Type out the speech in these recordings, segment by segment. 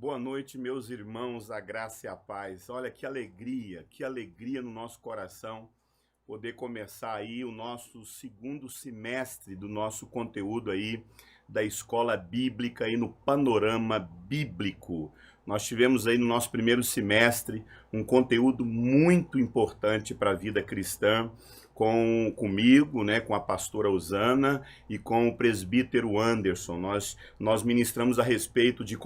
Boa noite, meus irmãos, a graça e a paz. Olha que alegria no nosso coração poder começar aí o nosso segundo semestre do nosso conteúdo aí da Escola Bíblica aí no Panorama Bíblico. Nós tivemos aí no nosso primeiro semestre um conteúdo muito importante para a vida cristã, comigo, né, com a pastora Osana e com o presbítero Anderson. Nós ministramos a respeito de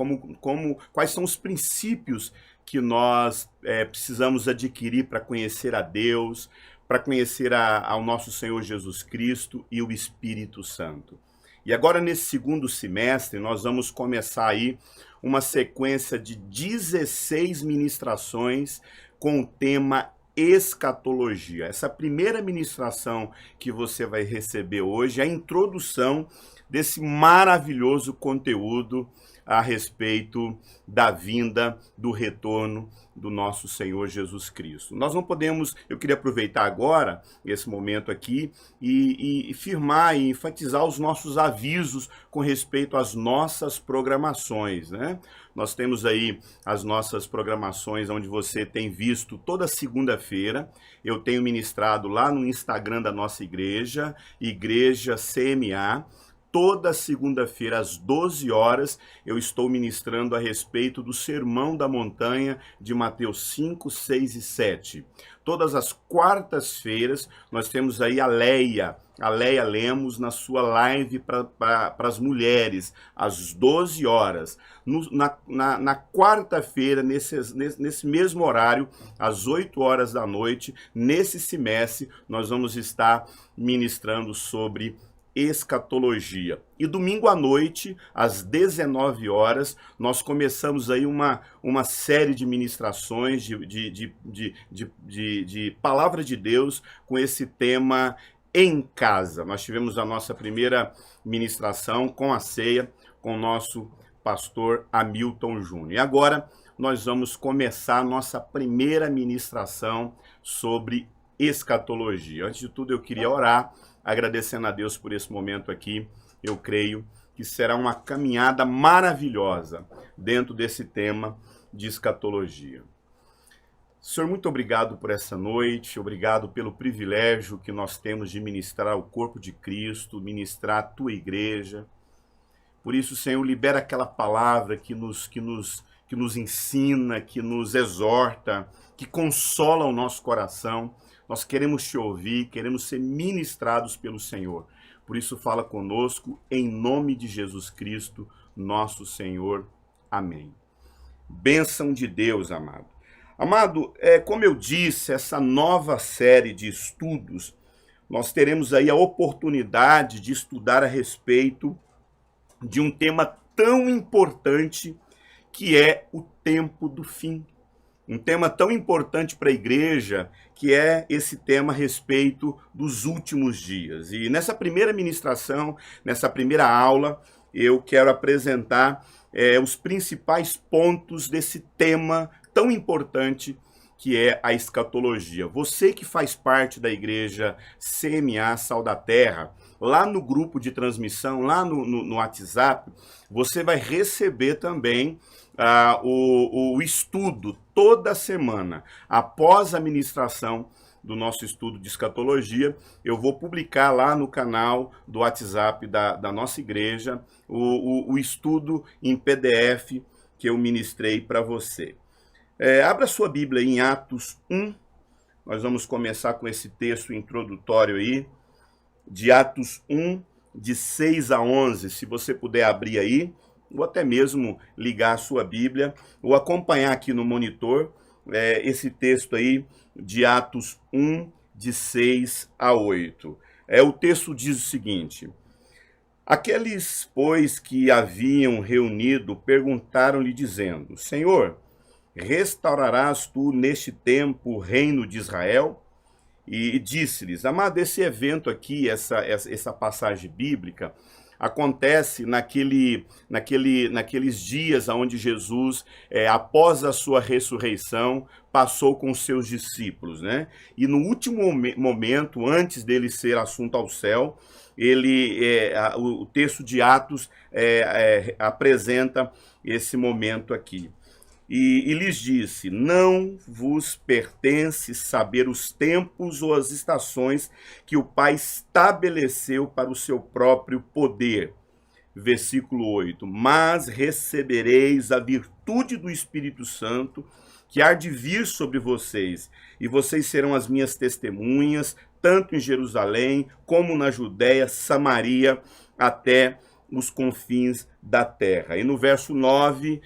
quais são os princípios que nós precisamos adquirir para conhecer a Deus, para conhecer ao nosso Senhor Jesus Cristo e o Espírito Santo. E agora, nesse segundo semestre, nós vamos começar aí uma sequência de 16 ministrações com o tema escatologia. Essa primeira ministração que você vai receber hoje é a introdução desse maravilhoso conteúdo a respeito da vinda, do retorno do nosso Senhor Jesus Cristo. Nós não podemos, eu queria aproveitar agora, esse momento aqui, e firmar e enfatizar os nossos avisos com respeito às nossas programações, né? Nós temos aí as nossas programações, onde você tem visto toda segunda-feira. Eu tenho ministrado lá no Instagram da nossa igreja, Igreja CMA. Toda segunda-feira, às 12 horas, eu estou ministrando a respeito do Sermão da Montanha de Mateus 5, 6 e 7. Todas as quartas-feiras, nós temos aí a Leia Lemos na sua live para as mulheres, às 12 horas. Na quarta-feira, nesse mesmo horário, às 8 horas da noite, nesse semestre, nós vamos estar ministrando sobre escatologia. E domingo à noite, às 19 horas, nós começamos aí uma série de ministrações de palavra de Deus com esse tema em casa. Nós tivemos a nossa primeira ministração com a ceia com o nosso pastor Hamilton Júnior. E agora nós vamos começar a nossa primeira ministração sobre escatologia. Antes de tudo, eu queria orar, agradecendo a Deus por esse momento aqui. Eu creio que será uma caminhada maravilhosa dentro desse tema de escatologia. Senhor, muito obrigado por essa noite, obrigado pelo privilégio que nós temos de ministrar o corpo de Cristo, ministrar a tua igreja. Por isso, Senhor, libera aquela palavra que nos ensina, que nos exorta, que consola o nosso coração. Nós queremos te ouvir, queremos ser ministrados pelo Senhor. Por isso, fala conosco, em nome de Jesus Cristo, nosso Senhor. Amém. Bênção de Deus, amado. Amado, como eu disse, essa nova série de estudos, nós teremos aí a oportunidade de estudar a respeito de um tema tão importante que é o tempo do fim. Um tema tão importante para a igreja, que é esse tema a respeito dos últimos dias. E nessa primeira ministração, nessa primeira aula, eu quero apresentar os principais pontos desse tema tão importante que é a escatologia. Você que faz parte da igreja CMA Sal da Terra, lá no grupo de transmissão, lá no WhatsApp, você vai receber também o estudo toda semana. Após a ministração do nosso estudo de escatologia, eu vou publicar lá no canal do WhatsApp da nossa igreja o estudo em PDF que eu ministrei para você. Abra sua Bíblia em Atos 1, nós vamos começar com esse texto introdutório aí, de Atos 1, de 6 a 11, se você puder abrir aí, ou até mesmo ligar a sua Bíblia, ou acompanhar aqui no monitor esse texto aí de Atos 1, de 6 a 8. O texto diz o seguinte: aqueles, pois, que haviam reunido, perguntaram-lhe, dizendo: Senhor, restaurarás tu neste tempo o reino de Israel? E disse-lhes, amado, esse evento aqui, essa passagem bíblica, acontece naqueles dias onde Jesus, após a sua ressurreição, passou com os seus discípulos, né? E no último momento, antes dele ser assunto ao céu, o texto de Atos apresenta esse momento aqui. E lhes disse: não vos pertence saber os tempos ou as estações que o Pai estabeleceu para o seu próprio poder. Versículo 8: mas recebereis a virtude do Espírito Santo, que há de vir sobre vocês, e vocês serão as minhas testemunhas, tanto em Jerusalém, como na Judéia, Samaria, até os confins da terra. E no verso 9,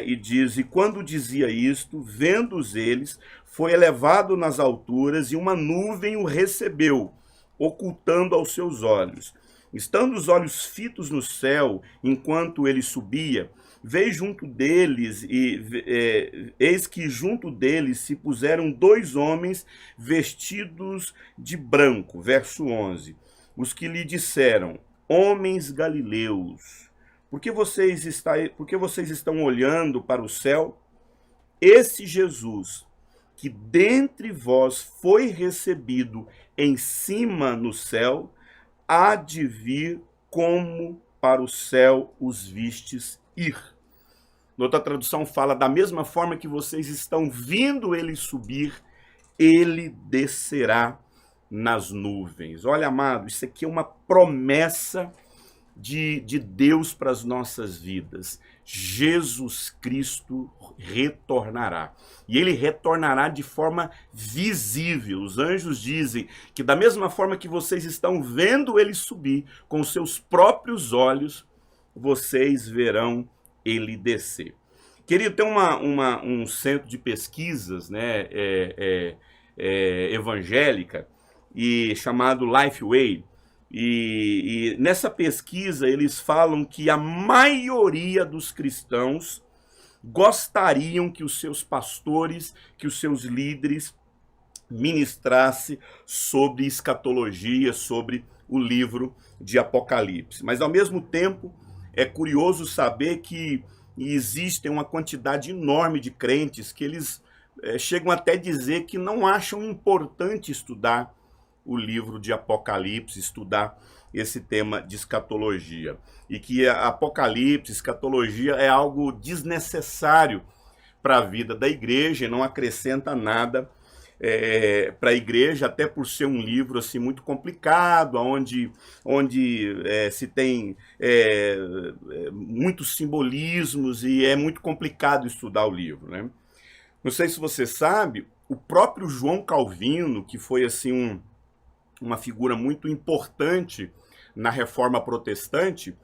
e diz: e quando dizia isto, vendo-os eles, foi elevado nas alturas, e uma nuvem o recebeu, ocultando aos seus olhos. Estando os olhos fitos no céu, enquanto ele subia, veio junto deles, eis que junto deles se puseram 2 homens vestidos de branco. Verso 11. Os que lhe disseram: homens galileus, por que vocês estão olhando para o céu? Esse Jesus, que dentre vós foi recebido em cima no céu, há de vir como para o céu os vistes ir. Outra tradução fala: da mesma forma que vocês estão vindo ele subir, ele descerá nas nuvens. Olha, amado, isso aqui é uma promessa de Deus para as nossas vidas. Jesus Cristo retornará. E ele retornará de forma visível. Os anjos dizem que da mesma forma que vocês estão vendo ele subir com os seus próprios olhos, vocês verão ele descer. Querido, tem um centro de pesquisas, né, evangélica, chamado Lifeway, e nessa pesquisa eles falam que a maioria dos cristãos gostariam que os seus pastores, que os seus líderes ministrassem sobre escatologia, sobre o livro de Apocalipse. Mas ao mesmo tempo é curioso saber que existem uma quantidade enorme de crentes que eles chegam até a dizer que não acham importante estudar o livro de Apocalipse, estudar esse tema de escatologia. E que Apocalipse, escatologia, é algo desnecessário para a vida da igreja e não acrescenta nada para a igreja, até por ser um livro assim, muito complicado, onde se tem muitos simbolismos e é muito complicado estudar o livro, né? Não sei se você sabe, o próprio João Calvino, que foi assim uma figura muito importante na Reforma Protestante,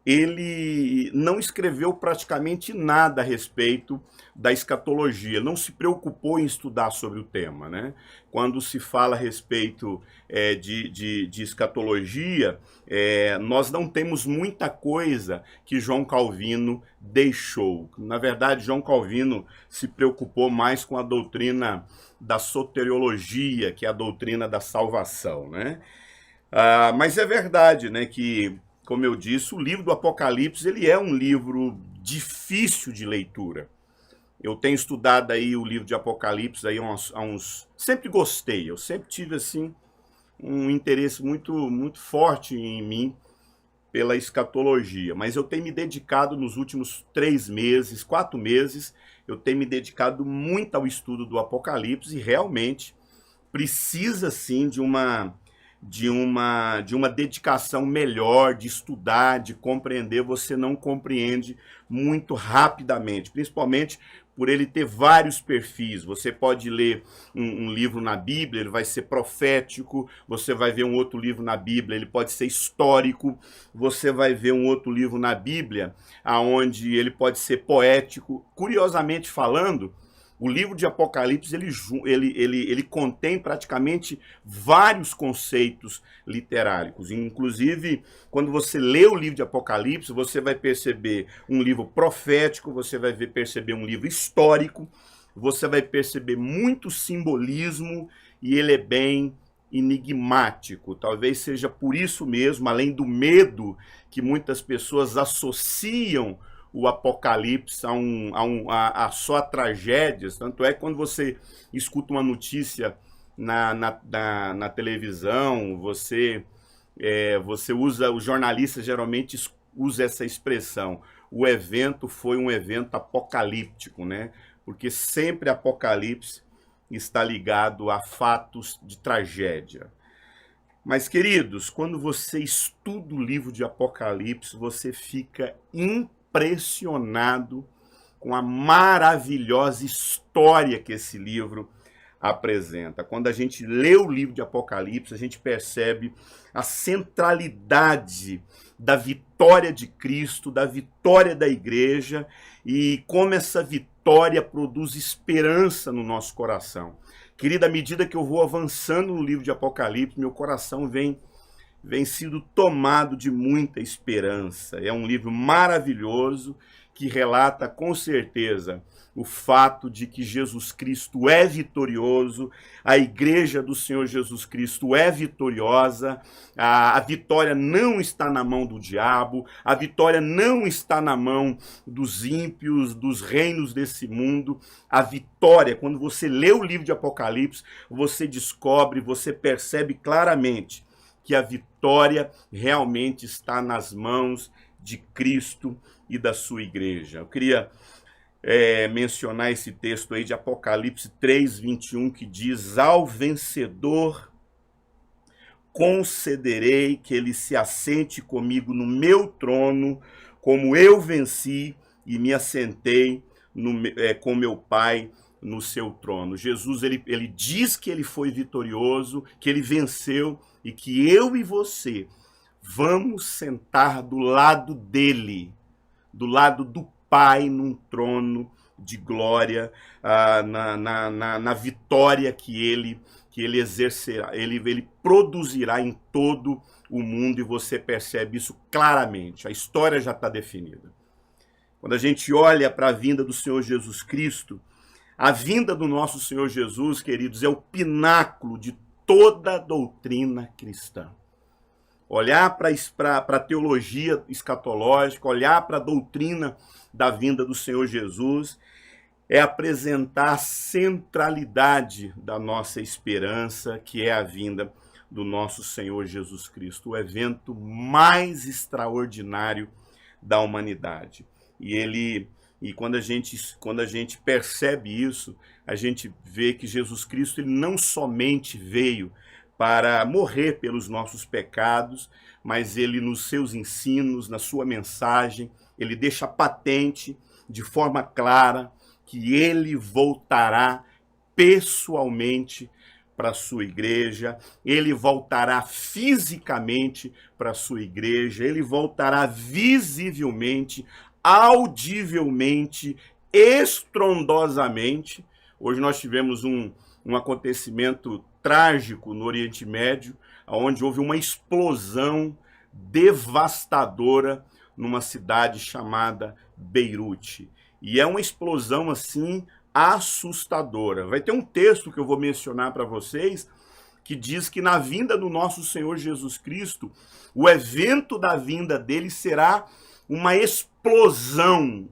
ele não escreveu praticamente nada a respeito da escatologia, não se preocupou em estudar sobre o tema, né? Quando se fala a respeito de escatologia, nós não temos muita coisa que João Calvino deixou. Na verdade, João Calvino se preocupou mais com a doutrina da soteriologia, que é a doutrina da salvação, né? Mas é verdade, né, que, como eu disse, o livro do Apocalipse ele é um livro difícil de leitura. Eu tenho estudado aí o livro de Apocalipse aí sempre gostei, eu sempre tive assim um interesse muito forte em mim pela escatologia, mas eu tenho me dedicado nos últimos 4 meses, eu tenho me dedicado muito ao estudo do Apocalipse e realmente precisa sim de uma dedicação melhor, de estudar, de compreender. Você não compreende muito rapidamente, principalmente por ele ter vários perfis. Você pode ler um livro na Bíblia, ele vai ser profético, você vai ver um outro livro na Bíblia, ele pode ser histórico, você vai ver um outro livro na Bíblia, onde ele pode ser poético. Curiosamente falando, o livro de Apocalipse, ele contém praticamente vários conceitos literários. Inclusive, quando você lê o livro de Apocalipse, você vai perceber um livro profético, você vai perceber um livro histórico, você vai perceber muito simbolismo e ele é bem enigmático. Talvez seja por isso mesmo, além do medo que muitas pessoas associam o Apocalipse a só tragédias. Tanto é que quando você escuta uma notícia na televisão, você usa, os jornalistas geralmente usam essa expressão. O evento foi um evento apocalíptico, né? Porque sempre Apocalipse está ligado a fatos de tragédia. Mas, queridos, quando você estuda o livro de Apocalipse, você fica impressionado com a maravilhosa história que esse livro apresenta. Quando a gente lê o livro de Apocalipse, a gente percebe a centralidade da vitória de Cristo, da vitória da igreja e como essa vitória produz esperança no nosso coração. Querida, à medida que eu vou avançando no livro de Apocalipse, meu coração vem sido tomado de muita esperança. É um livro maravilhoso que relata com certeza o fato de que Jesus Cristo é vitorioso, a igreja do Senhor Jesus Cristo é vitoriosa, a vitória não está na mão do diabo, a vitória não está na mão dos ímpios, dos reinos desse mundo. A vitória, quando você lê o livro de Apocalipse, você descobre, você percebe claramente que a vitória realmente está nas mãos de Cristo e da sua igreja. Eu queria mencionar esse texto aí de Apocalipse 3:21, que diz: ao vencedor concederei que ele se assente comigo no meu trono, como eu venci e me assentei com meu Pai no seu trono. Jesus, ele diz que ele foi vitorioso, que ele venceu e que eu e você vamos sentar do lado dele, do lado do Pai, num trono de glória, na vitória que ele exercerá, ele produzirá em todo o mundo, e você percebe isso claramente. A história já está definida. Quando a gente olha para a vinda do Senhor Jesus Cristo, a vinda do nosso Senhor Jesus, queridos, é o pináculo de toda a doutrina cristã. Olhar para a teologia escatológica, olhar para a doutrina da vinda do Senhor Jesus, é apresentar a centralidade da nossa esperança, que é a vinda do nosso Senhor Jesus Cristo, o evento mais extraordinário da humanidade. E quando a gente percebe isso, a gente vê que Jesus Cristo, ele não somente veio para morrer pelos nossos pecados, mas ele, nos seus ensinos, na sua mensagem, ele deixa patente, de forma clara, que ele voltará pessoalmente para a sua igreja, ele voltará fisicamente para a sua igreja, ele voltará visivelmente, audivelmente, estrondosamente. Hoje nós tivemos um acontecimento trágico no Oriente Médio, onde houve uma explosão devastadora numa cidade chamada Beirute. E é uma explosão assim assustadora. Vai ter um texto que eu vou mencionar para vocês que diz que na vinda do nosso Senhor Jesus Cristo, o evento da vinda dele será uma explosão,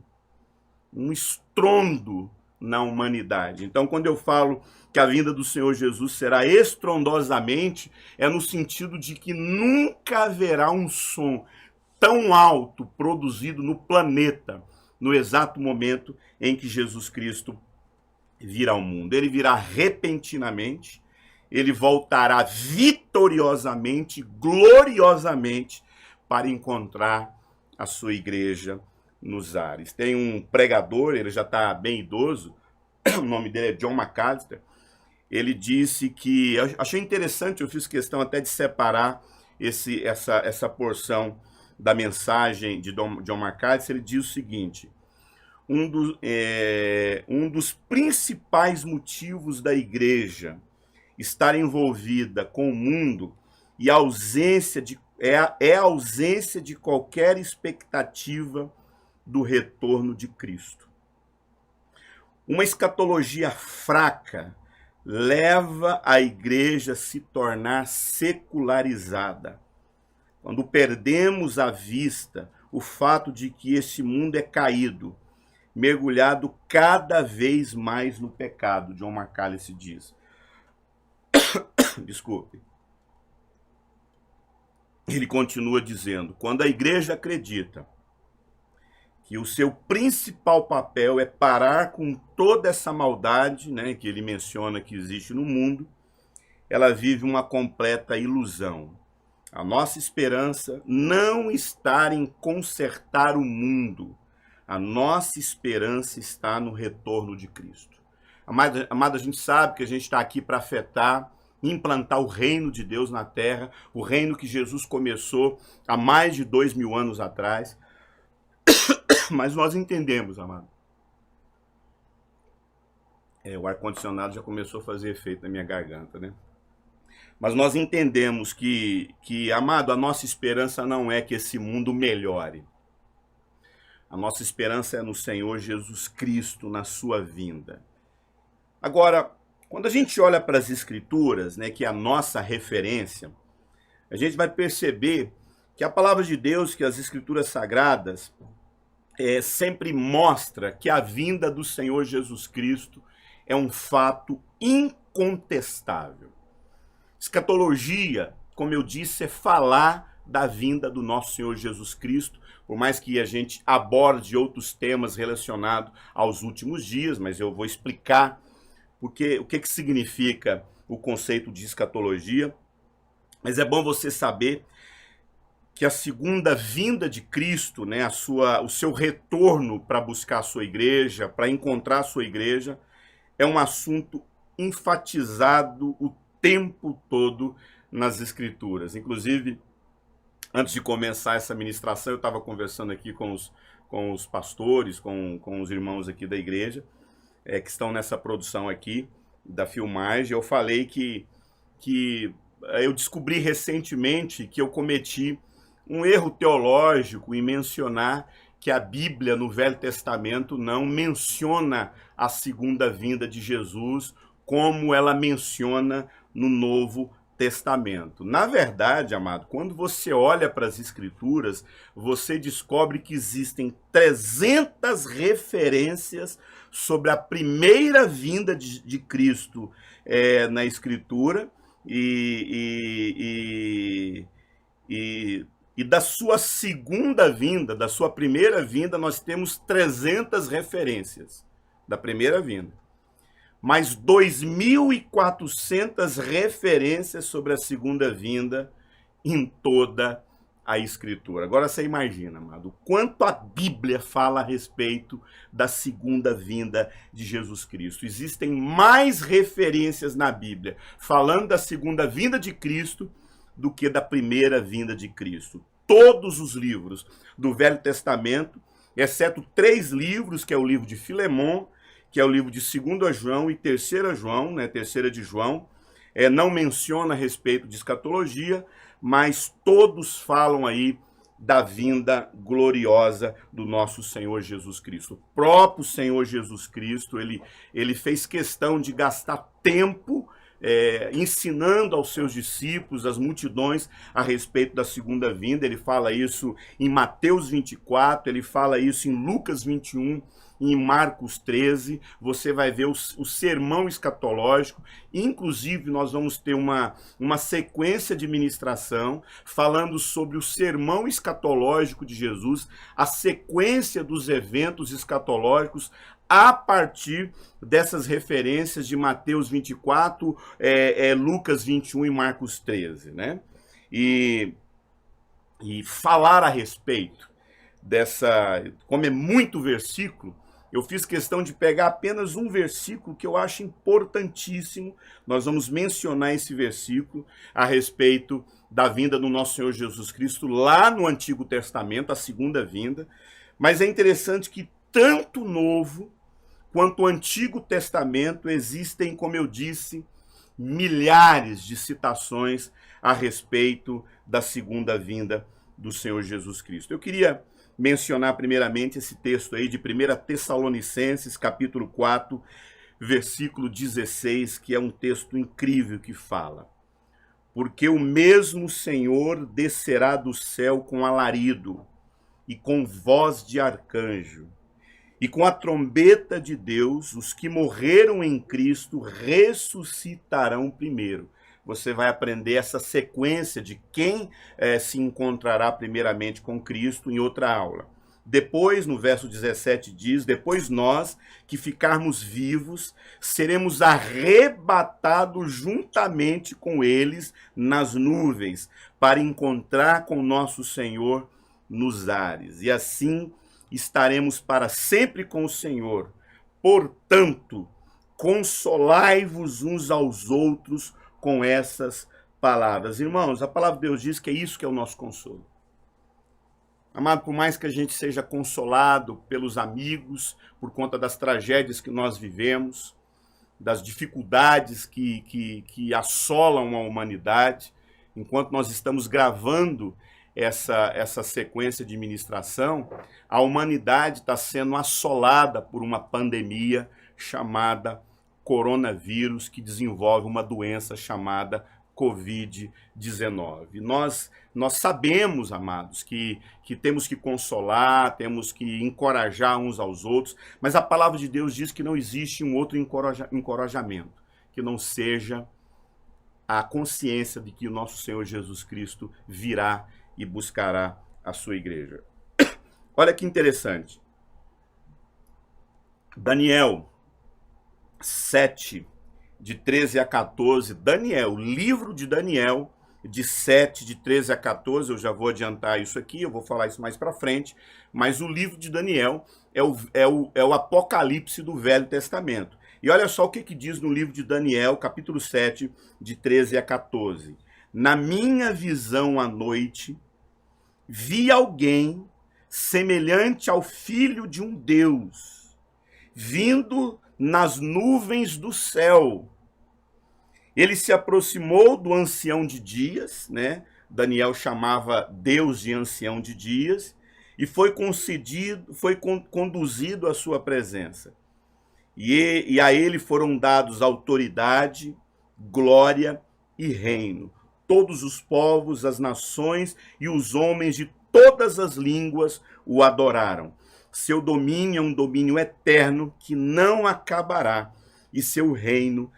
um estrondo na humanidade. Então, quando eu falo que a vinda do Senhor Jesus será estrondosamente, é no sentido de que nunca haverá um som tão alto produzido no planeta no exato momento em que Jesus Cristo virá ao mundo. Ele virá repentinamente, ele voltará vitoriosamente, gloriosamente, para encontrar a sua igreja nos ares. Tem um pregador, ele já está bem idoso, o nome dele é John MacArthur. Ele disse que, eu achei interessante, eu fiz questão até de separar essa porção da mensagem de John MacArthur. Ele diz o seguinte: um dos principais motivos da igreja estar envolvida com o mundo e a ausência a ausência de qualquer expectativa do retorno de Cristo. Uma escatologia fraca leva a igreja a se tornar secularizada. Quando perdemos à vista o fato de que esse mundo é caído, mergulhado cada vez mais no pecado, John Macalister diz. Desculpe. Ele continua dizendo, quando a igreja acredita que o seu principal papel é parar com toda essa maldade, né, que ele menciona que existe no mundo, ela vive uma completa ilusão. A nossa esperança não está em consertar o mundo. A nossa esperança está no retorno de Cristo. Amado, a gente sabe que a gente está aqui para afetar, implantar o reino de Deus na terra, o reino que Jesus começou há mais de 2000 anos atrás. Mas nós entendemos, amado. O ar-condicionado já começou a fazer efeito na minha garganta, né? Mas nós entendemos que, amado, a nossa esperança não é que esse mundo melhore. A nossa esperança é no Senhor Jesus Cristo, na sua vinda. Agora, quando a gente olha para as Escrituras, né, que é a nossa referência, a gente vai perceber que a palavra de Deus, que as Escrituras Sagradas, sempre mostra que a vinda do Senhor Jesus Cristo é um fato incontestável. Escatologia, como eu disse, é falar da vinda do nosso Senhor Jesus Cristo, por mais que a gente aborde outros temas relacionados aos últimos dias, mas eu vou explicar o que significa o conceito de escatologia. Mas é bom você saber que a segunda vinda de Cristo, né, o seu retorno para buscar a sua igreja, para encontrar a sua igreja, é um assunto enfatizado o tempo todo nas Escrituras. Inclusive, antes de começar essa ministração, eu estava conversando aqui com os pastores, com os irmãos aqui da igreja, que estão nessa produção aqui da filmagem. Eu falei que eu descobri recentemente que eu cometi um erro teológico em mencionar que a Bíblia no Velho Testamento não menciona a segunda vinda de Jesus como ela menciona no Novo Testamento. Na verdade, amado, quando você olha para as Escrituras, você descobre que existem 300 referências sobre a primeira vinda de Cristo na Escritura e da sua segunda vinda, da sua primeira vinda, nós temos 300 referências da primeira vinda. Mais 2.400 referências sobre a segunda vinda em toda a Escritura. Agora você imagina, amado, quanto a Bíblia fala a respeito da segunda vinda de Jesus Cristo. Existem mais referências na Bíblia falando da segunda vinda de Cristo do que da primeira vinda de Cristo. Todos os livros do Velho Testamento, exceto 3 livros, que é o livro de Filemon, que é o livro de 2 João e 3 João, né, 3 de João, não menciona a respeito de escatologia, mas todos falam aí da vinda gloriosa do nosso Senhor Jesus Cristo. O próprio Senhor Jesus Cristo, ele fez questão de gastar tempo ensinando aos seus discípulos, às multidões, a respeito da segunda vinda. Ele fala isso em Mateus 24, ele fala isso em Lucas 21, em Marcos 13, você vai ver o sermão escatológico. Inclusive, nós vamos ter uma sequência de ministração falando sobre o sermão escatológico de Jesus, a sequência dos eventos escatológicos, a partir dessas referências de Mateus 24, Lucas 21 e Marcos 13, né? E falar a respeito dessa, como é muito versículo, eu fiz questão de pegar apenas um versículo que eu acho importantíssimo. Nós vamos mencionar esse versículo a respeito da vinda do nosso Senhor Jesus Cristo lá no Antigo Testamento, a segunda vinda. Mas é interessante que tanto o Novo quanto o Antigo Testamento existem, como eu disse, milhares de citações a respeito da segunda vinda do Senhor Jesus Cristo. Eu queria mencionar primeiramente esse texto aí de 1 Tessalonicenses, capítulo 4, versículo 16, que é um texto incrível que fala: porque o mesmo Senhor descerá do céu com alarido, e com voz de arcanjo, e com a trombeta de Deus, os que morreram em Cristo ressuscitarão primeiro. Você vai aprender essa sequência de quem se encontrará primeiramente com Cristo em outra aula. Depois, no verso 17 diz: depois nós, que ficarmos vivos, seremos arrebatados juntamente com eles nas nuvens, para encontrar com nosso Senhor nos ares. E assim estaremos para sempre com o Senhor. Portanto, consolai-vos uns aos outros com essas palavras. Irmãos, a palavra de Deus diz que é isso que é o nosso consolo. Amado, por mais que a gente seja consolado pelos amigos, por conta das tragédias que nós vivemos, das dificuldades que assolam a humanidade, enquanto nós estamos gravando essa sequência de ministração, a humanidade está sendo assolada por uma pandemia chamada coronavírus, que desenvolve uma doença chamada Covid-19. Nós sabemos, amados, que temos que consolar, temos que encorajar uns aos outros, mas a palavra de Deus diz que não existe um outro encorajamento que não seja a consciência de que o nosso Senhor Jesus Cristo virá e buscará a sua igreja. Olha que interessante. Daniel 7, de 13 a 14, Daniel, livro de Daniel, de 7, de 13 a 14, eu já vou adiantar isso aqui, eu vou falar isso mais para frente, mas o livro de Daniel é o Apocalipse do Velho Testamento. E olha só o que diz no livro de Daniel, capítulo 7, de 13 a 14. Na minha visão à noite, vi alguém semelhante ao filho de um Deus, vindo nas nuvens do céu. Ele se aproximou do ancião de dias, né? Daniel chamava Deus de ancião de dias, e foi conduzido à sua presença. E a ele foram dados autoridade, glória e reino. Todos os povos, as nações e os homens de todas as línguas o adoraram. Seu domínio é um domínio eterno que não acabará, e seu reino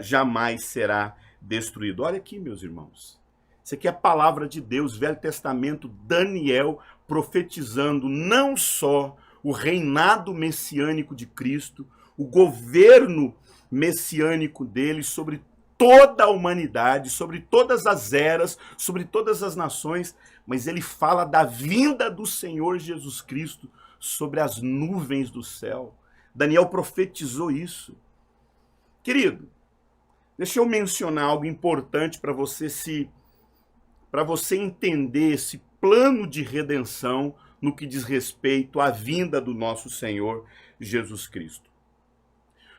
jamais será destruído. Olha aqui, meus irmãos. Isso aqui é a palavra de Deus, Velho Testamento, Daniel profetizando não só o reinado messiânico de Cristo, o governo messiânico dele sobre toda a humanidade, sobre todas as eras, sobre todas as nações, mas ele fala da vinda do Senhor Jesus Cristo sobre as nuvens do céu. Daniel profetizou isso. Querido, deixa eu mencionar algo importante para você entender esse plano de redenção no que diz respeito à vinda do nosso Senhor Jesus Cristo.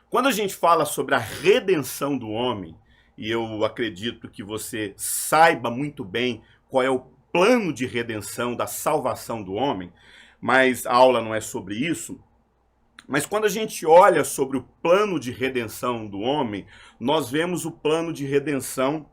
Quando a gente fala sobre a redenção do homem, e eu acredito que você saiba muito bem qual é o plano de redenção da salvação do homem, mas a aula não é sobre isso. Mas quando a gente olha sobre o plano de redenção do homem, nós vemos o plano de redenção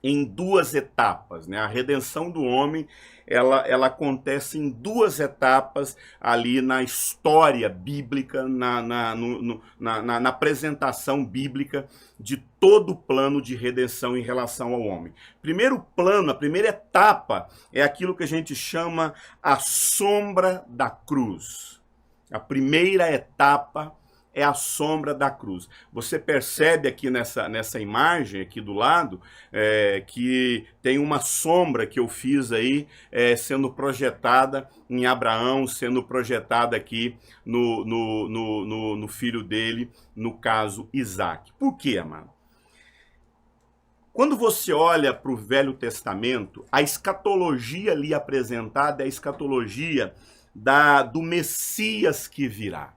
em duas etapas, né? A redenção do homem, ela acontece em duas etapas ali na história bíblica, na apresentação bíblica de todo o plano de redenção em relação ao homem. Primeiro plano, a primeira etapa é aquilo que a gente chama a sombra da cruz. A primeira etapa é a sombra da cruz. Você percebe aqui nessa imagem, aqui do lado, que tem uma sombra que eu fiz aí, sendo projetada em Abraão, sendo projetada aqui no filho dele, no caso Isaac. Por quê, amado? Quando você olha para o Velho Testamento, a escatologia ali apresentada é a escatologia do Messias que virá.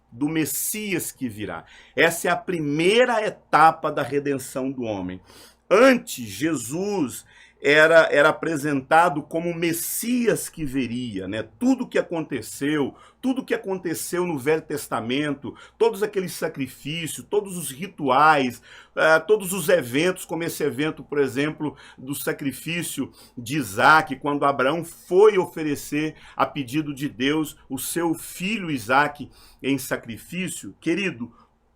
Do Messias que virá. Essa é a primeira etapa da redenção do homem. Antes, Jesus, era apresentado como o Messias que viria, né? Tudo que aconteceu no Velho Testamento, todos aqueles sacrifícios, todos os rituais, todos os eventos, como esse evento, por exemplo, do sacrifício de Isaac, quando Abraão foi oferecer, a pedido de Deus, o seu filho Isaac em sacrifício. Querido,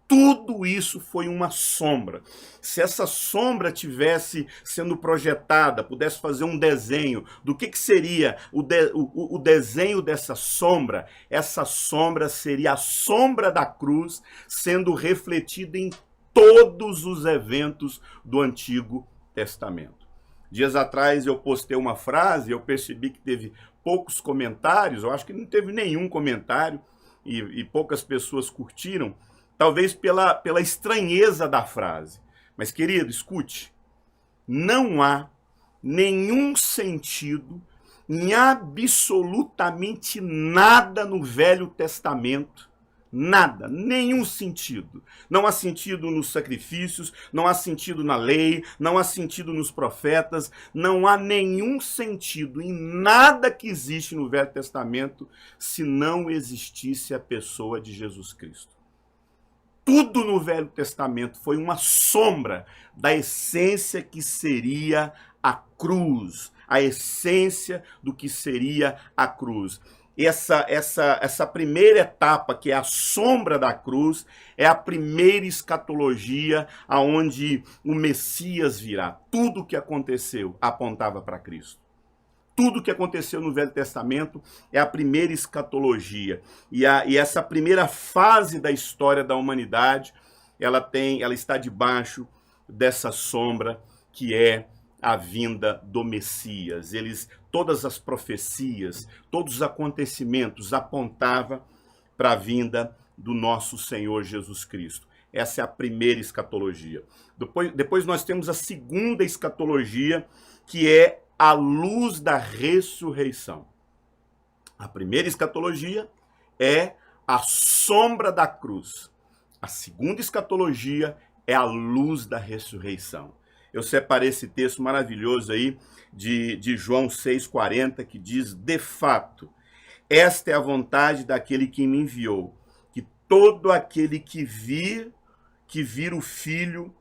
tudo isso foi uma sombra. Se essa sombra tivesse sendo projetada, pudesse fazer um desenho do que seria o desenho dessa sombra, essa sombra seria a sombra da cruz sendo refletida em todos os eventos do Antigo Testamento. Dias atrás eu postei uma frase, eu percebi que teve poucos comentários, eu acho que não teve nenhum comentário e poucas pessoas curtiram, talvez pela estranheza da frase. Mas, querido, escute, não há nenhum sentido em absolutamente nada no Velho Testamento. Nada, nenhum sentido. Não há sentido nos sacrifícios, não há sentido na lei, não há sentido nos profetas, não há nenhum sentido em nada que existe no Velho Testamento se não existisse a pessoa de Jesus Cristo. Tudo no Velho Testamento foi uma sombra da essência que seria a cruz, a essência do que seria a cruz. Essa primeira etapa, que é a sombra da cruz, é a primeira escatologia aonde o Messias virá. Tudo o que aconteceu apontava para Cristo. Tudo que aconteceu no Velho Testamento é a primeira escatologia. E essa primeira fase da história da humanidade, ela está debaixo dessa sombra que é a vinda do Messias. Todas as profecias, todos os acontecimentos apontavam para a vinda do nosso Senhor Jesus Cristo. Essa é a primeira escatologia. Depois nós temos a segunda escatologia, que é a luz da ressurreição. A primeira escatologia é a sombra da cruz. A segunda escatologia é a luz da ressurreição. Eu separei esse texto maravilhoso aí de João 6,40, que diz: de fato, esta é a vontade daquele que me enviou, que todo aquele que vir o Filho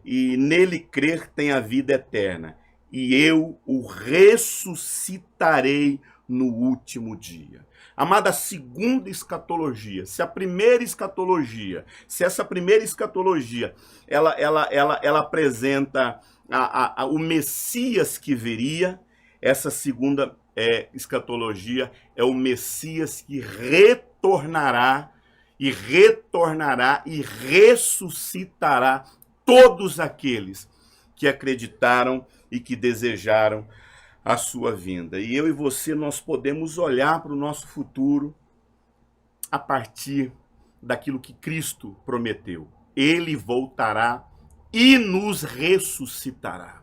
e nele crer tem a vida eterna, e eu o ressuscitarei no último dia. Amada, segunda escatologia, se essa primeira escatologia, ela apresenta o Messias que viria, essa segunda escatologia é o Messias que retornará e ressuscitará todos aqueles que acreditaram e que desejaram a sua vinda. E eu e você, nós podemos olhar para o nosso futuro a partir daquilo que Cristo prometeu. Ele voltará e nos ressuscitará.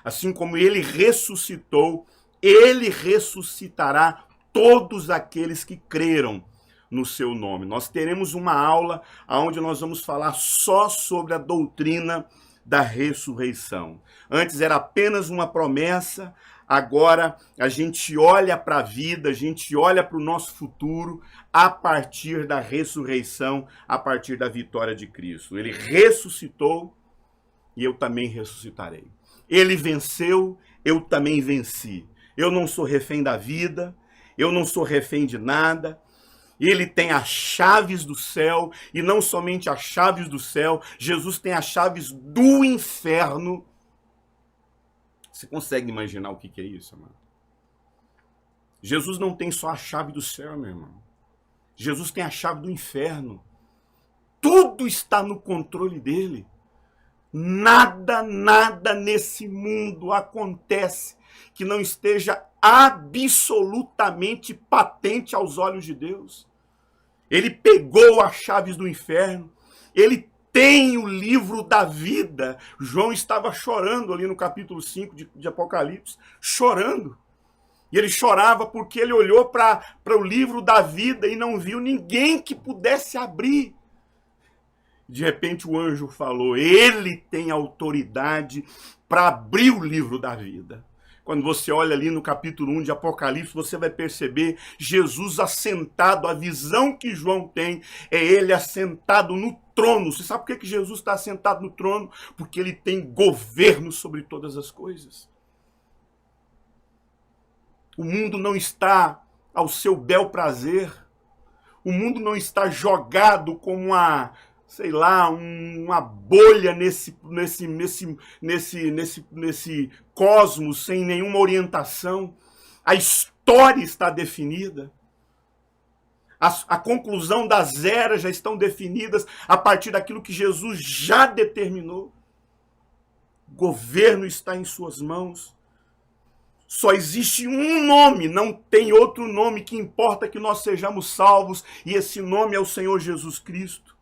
Assim como ele ressuscitou, ele ressuscitará todos aqueles que creram no seu nome. Nós teremos uma aula onde nós vamos falar só sobre a doutrina da ressurreição. Antes era apenas uma promessa, agora a gente olha para a vida, a gente olha para o nosso futuro a partir da ressurreição, a partir da vitória de Cristo. Ele ressuscitou e eu também ressuscitarei. Ele venceu, eu também venci. Eu não sou refém da vida, eu não sou refém de nada. Ele tem as chaves do céu, e não somente as chaves do céu, Jesus tem as chaves do inferno. Você consegue imaginar o que é isso, mano? Jesus não tem só a chave do céu, meu irmão. Jesus tem a chave do inferno. Tudo está no controle dele. Nada nesse mundo acontece que não esteja absolutamente patente aos olhos de Deus. Ele pegou as chaves do inferno, ele tem o livro da vida. João estava chorando ali no capítulo 5 de Apocalipse, chorando. E ele chorava porque ele olhou para o livro da vida e não viu ninguém que pudesse abrir. De repente o anjo falou, ele tem autoridade para abrir o livro da vida. Quando você olha ali no capítulo 1 de Apocalipse, você vai perceber Jesus assentado. A visão que João tem é ele assentado no trono. Você sabe por que Jesus está assentado no trono? Porque ele tem governo sobre todas as coisas. O mundo não está ao seu bel prazer. O mundo não está jogado como uma, sei lá, uma bolha nesse cosmos sem nenhuma orientação. A história está definida. A conclusão das eras já estão definidas a partir daquilo que Jesus já determinou. O governo está em suas mãos. Só existe um nome, não tem outro nome, que importa que nós sejamos salvos, e esse nome é o Senhor Jesus Cristo.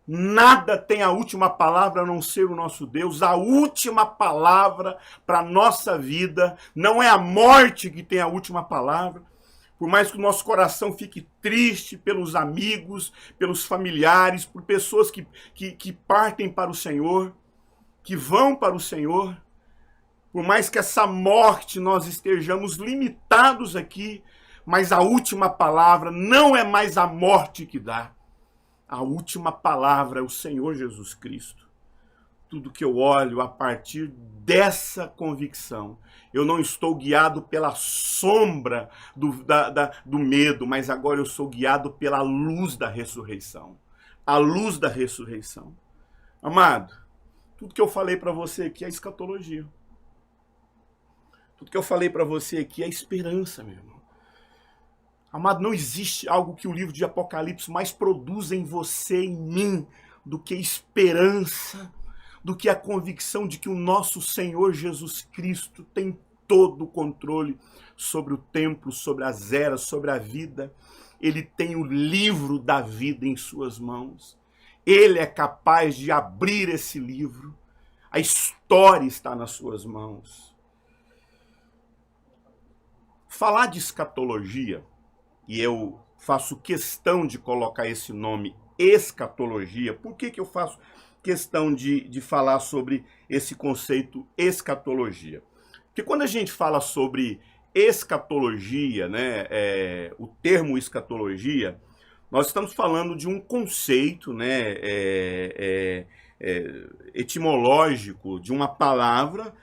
Nada tem a última palavra a não ser o nosso Deus. A última palavra para a nossa vida não é a morte que tem a última palavra. Por mais que o nosso coração fique triste pelos amigos, pelos familiares, por pessoas que partem para o Senhor, que vão para o Senhor, por mais que essa morte nós estejamos limitados aqui, mas a última palavra não é mais a morte que dá. A última palavra é o Senhor Jesus Cristo. Tudo que eu olho a partir dessa convicção, eu não estou guiado pela sombra do medo, mas agora eu sou guiado pela luz da ressurreição. A luz da ressurreição. Amado, tudo que eu falei para você aqui é escatologia. Tudo que eu falei para você aqui é esperança, meu irmão. Amado, não existe algo que o livro de Apocalipse mais produza em você e em mim do que esperança, do que a convicção de que o nosso Senhor Jesus Cristo tem todo o controle sobre o tempo, sobre as eras, sobre a vida. Ele tem o livro da vida em suas mãos. Ele é capaz de abrir esse livro. A história está nas suas mãos. Falar de escatologia, e eu faço questão de colocar esse nome escatologia, por que eu faço questão de falar sobre esse conceito escatologia? Porque quando a gente fala sobre escatologia, né, o termo escatologia, nós estamos falando de um conceito, né, etimológico, de uma palavra,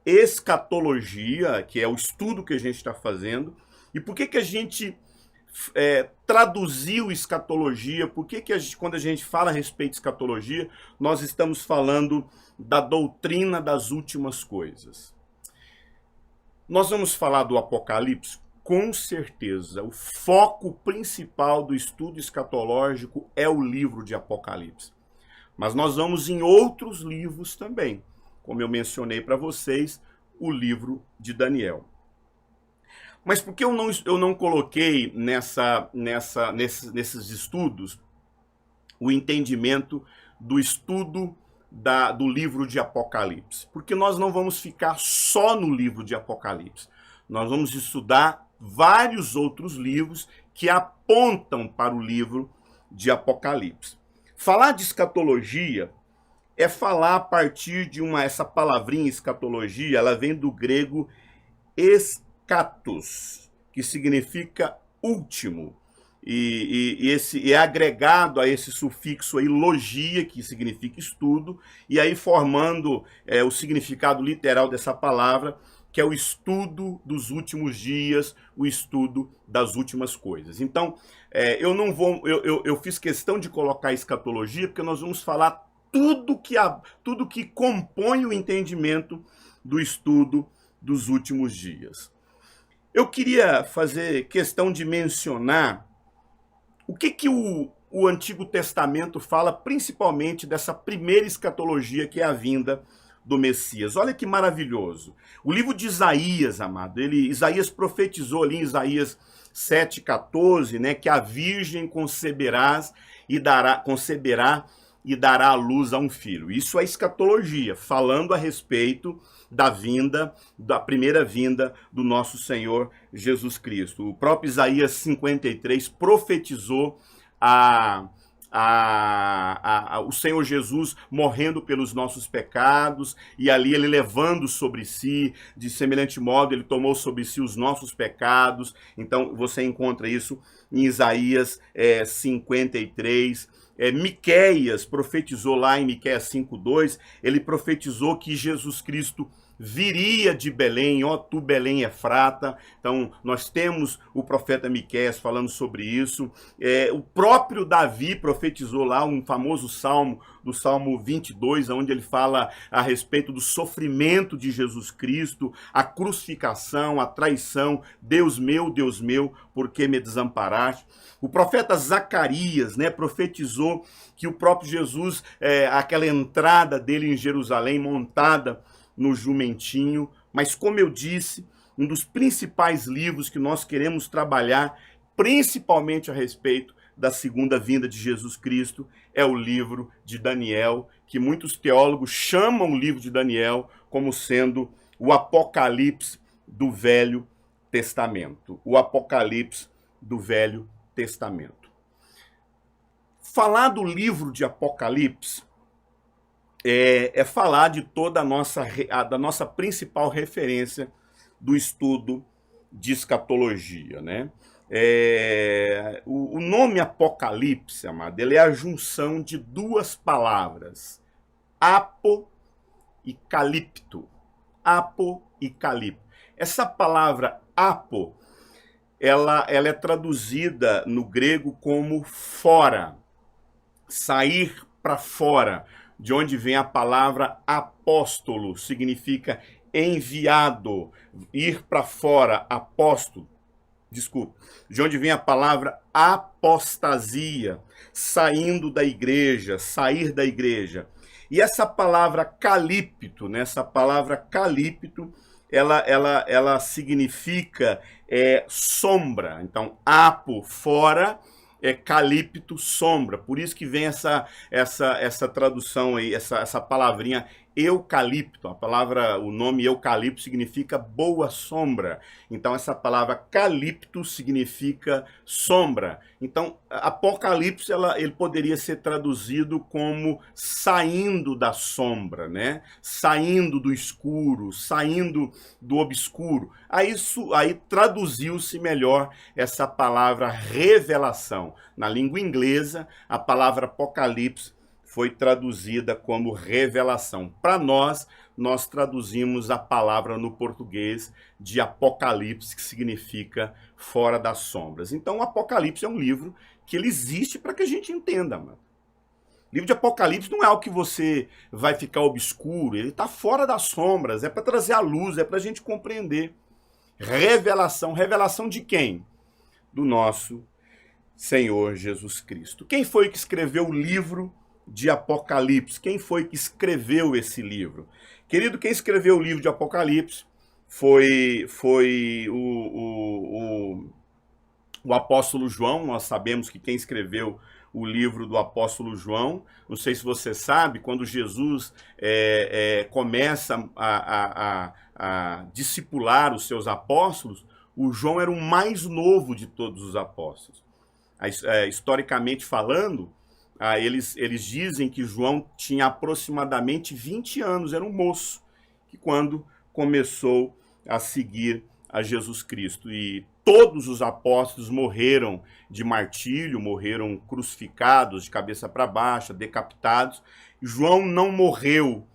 escatologia, que é o estudo que a gente está fazendo. E por que a gente traduziu escatologia? Por que quando a gente fala a respeito de escatologia, nós estamos falando da doutrina das últimas coisas? Nós vamos falar do Apocalipse? Com certeza. O foco principal do estudo escatológico é o livro de Apocalipse. Mas nós vamos em outros livros também. Como eu mencionei para vocês, o livro de Daniel. Mas por que eu não coloquei nesses estudos o entendimento do estudo do livro de Apocalipse? Porque nós não vamos ficar só no livro de Apocalipse. Nós vamos estudar vários outros livros que apontam para o livro de Apocalipse. Falar de escatologia é falar a partir de essa palavrinha escatologia, ela vem do grego eschatos, que significa último, e é agregado a esse sufixo aí, logia, que significa estudo, e aí formando o significado literal dessa palavra, que é o estudo dos últimos dias, o estudo das últimas coisas. Então, eu fiz questão de colocar escatologia, porque nós vamos falar tudo que compõe o entendimento do estudo dos últimos dias. Eu queria fazer questão de mencionar o que o Antigo Testamento fala, principalmente dessa primeira escatologia, que é a vinda do Messias. Olha que maravilhoso. O livro de Isaías, amado, Isaías profetizou ali em Isaías 7,14, né, que a virgem conceberá e dará à luz a um filho. Isso é escatologia, falando a respeito da primeira vinda do nosso Senhor Jesus Cristo. O próprio Isaías 53 profetizou a o Senhor Jesus morrendo pelos nossos pecados, e ali ele levando sobre si, de semelhante modo ele tomou sobre si os nossos pecados. Então você encontra isso em Isaías 53. Miqueias profetizou lá em Miqueias 5:2, ele profetizou que Jesus Cristo viria de Belém, ó tu Belém Efrata. Então nós temos o profeta Miqueias falando sobre isso. O próprio Davi profetizou lá um famoso salmo, do Salmo 22, onde ele fala a respeito do sofrimento de Jesus Cristo, a crucificação, a traição. Deus meu, por que me desamparaste? O profeta Zacarias, né, profetizou que o próprio Jesus, aquela entrada dele em Jerusalém montada no jumentinho. Mas, como eu disse, um dos principais livros que nós queremos trabalhar, principalmente a respeito da segunda vinda de Jesus Cristo, é o livro de Daniel, que muitos teólogos chamam o livro de Daniel como sendo o Apocalipse do Velho Testamento. O Apocalipse do Velho Testamento. Falar do livro de Apocalipse é falar de toda da nossa principal referência do estudo de escatologia, né? O nome Apocalipse, amado, ele é a junção de duas palavras, apo e calipto. Apo e calipto. Essa palavra apo, ela é traduzida no grego como fora, sair para fora, de onde vem a palavra apóstolo, significa enviado, ir para fora, apóstolo. Desculpa, de onde vem a palavra apostasia, saindo da igreja, sair da igreja. E essa palavra calipto, né, essa palavra calipto, ela significa sombra. Então, apo, fora, calipto, sombra. Por isso que vem essa tradução aí, essa palavrinha eucalipto. O nome eucalipto significa boa sombra. Então essa palavra calipto significa sombra. Então Apocalipse ele poderia ser traduzido como saindo da sombra, né? Saindo do escuro, saindo do obscuro. Aí traduziu-se melhor essa palavra revelação. Na língua inglesa, a palavra Apocalipse foi traduzida como revelação. Para nós traduzimos a palavra no português de Apocalipse, que significa fora das sombras. Então, o Apocalipse é um livro que ele existe para que a gente entenda, mano. O livro de Apocalipse não é algo que você vai ficar obscuro, ele está fora das sombras, é para trazer a luz, é para a gente compreender. Revelação. Revelação de quem? Do nosso Senhor Jesus Cristo. Quem foi que escreveu o livro de Apocalipse? Quem foi que escreveu esse livro? Querido, quem escreveu o livro de Apocalipse foi o apóstolo João. Nós sabemos que quem escreveu o livro do apóstolo João, não sei se você sabe, quando Jesus começa a discipular os seus apóstolos, o João era o mais novo de todos os apóstolos. Historicamente falando, eles dizem que João tinha aproximadamente 20 anos, era um moço, que quando começou a seguir a Jesus Cristo. E todos os apóstolos morreram de martírio, morreram crucificados, de cabeça para baixo, decapitados. João não morreu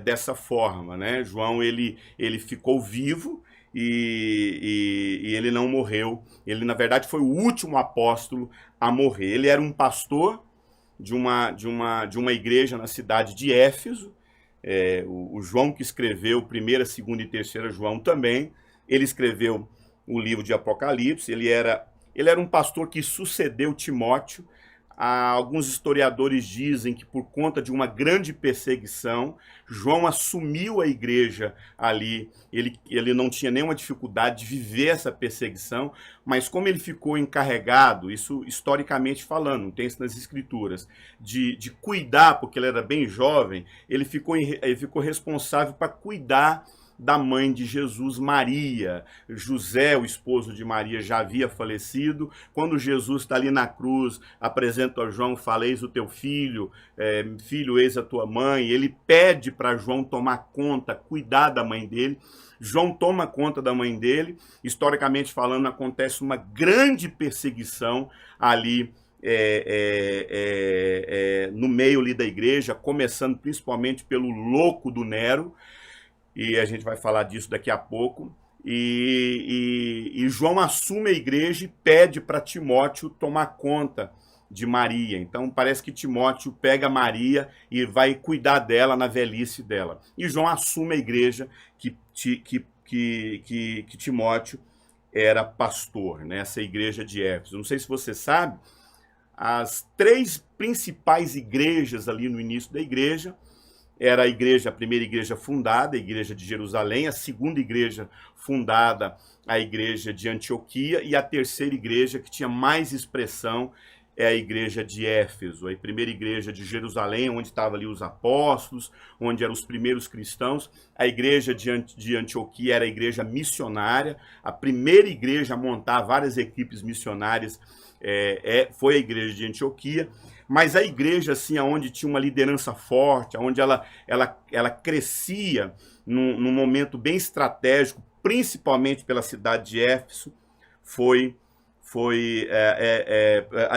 dessa forma, né? João ele ficou vivo, e ele não morreu. Ele, na verdade, foi o último apóstolo a morrer. Ele era um pastor de uma igreja na cidade de Éfeso. O João que escreveu 1ª, 2ª e 3ª João também. Ele escreveu o livro de Apocalipse. Ele era um pastor que sucedeu Timóteo. Alguns historiadores dizem que por conta de uma grande perseguição, João assumiu a igreja ali. Ele não tinha nenhuma dificuldade de viver essa perseguição, mas como ele ficou encarregado, isso historicamente falando, não tem isso nas escrituras, de cuidar, porque ele era bem jovem, ele ficou responsável para cuidar da mãe de Jesus, Maria. José, o esposo de Maria, já havia falecido. Quando Jesus está ali na cruz, apresenta a João, fala, eis o teu filho, filho, eis a tua mãe. Ele pede para João tomar conta, cuidar da mãe dele. João toma conta da mãe dele. Historicamente falando, acontece uma grande perseguição ali no meio ali da igreja, começando principalmente pelo louco do Nero, e a gente vai falar disso daqui a pouco. E João assume a igreja e pede para Timóteo tomar conta de Maria. Então parece que Timóteo pega Maria e vai cuidar dela na velhice dela. E João assume a igreja que Timóteo era pastor, né? Essa igreja de Éfeso. Não sei se você sabe, as 3 principais igrejas ali no início da igreja era a primeira igreja fundada, a igreja de Jerusalém, a segunda igreja fundada, a igreja de Antioquia, e a terceira igreja que tinha mais expressão é a igreja de Éfeso, a primeira igreja de Jerusalém, onde estavam ali os apóstolos, onde eram os primeiros cristãos. A igreja de Antioquia era a igreja missionária, a primeira igreja a montar várias equipes missionárias foi a igreja de Antioquia. Mas a igreja, assim, onde tinha uma liderança forte, onde ela crescia num momento bem estratégico, principalmente pela cidade de Éfeso, foi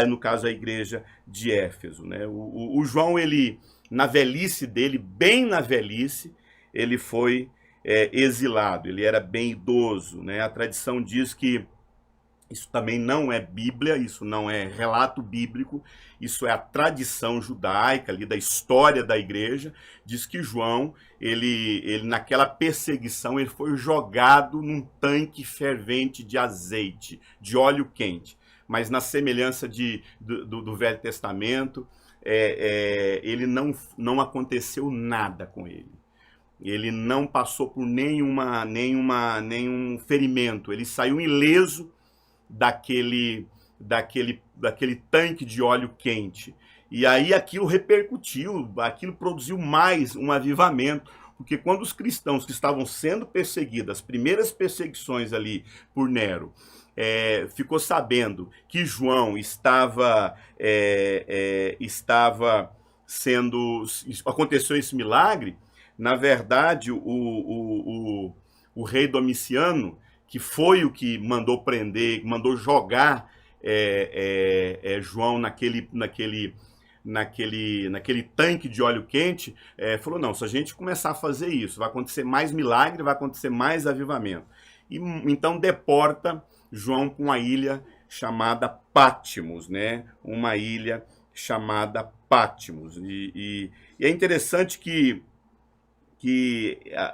no caso, a igreja de Éfeso, né? O João, ele, na velhice dele, bem na velhice, ele foi exilado, ele era bem idoso, né? A tradição diz que isso também não é Bíblia, isso não é relato bíblico, isso é a tradição judaica ali da história da igreja. Diz que João, ele naquela perseguição, ele foi jogado num tanque fervente de azeite, de óleo quente. Mas na semelhança do Velho Testamento, ele não aconteceu nada com ele. Ele não passou por nenhum ferimento, ele saiu ileso daquele tanque de óleo quente. E aí aquilo repercutiu, aquilo produziu mais um avivamento, porque quando os cristãos que estavam sendo perseguidos, as primeiras perseguições ali por Nero, ficou sabendo que João estava aconteceu esse milagre, na verdade o rei Domiciano, que foi o que mandou prender, mandou jogar João naquele tanque de óleo quente, falou, não, se a gente começar a fazer isso, vai acontecer mais milagre, vai acontecer mais avivamento. E então deporta João para uma ilha chamada Patmos, né? Uma ilha chamada Patmos. E é interessante que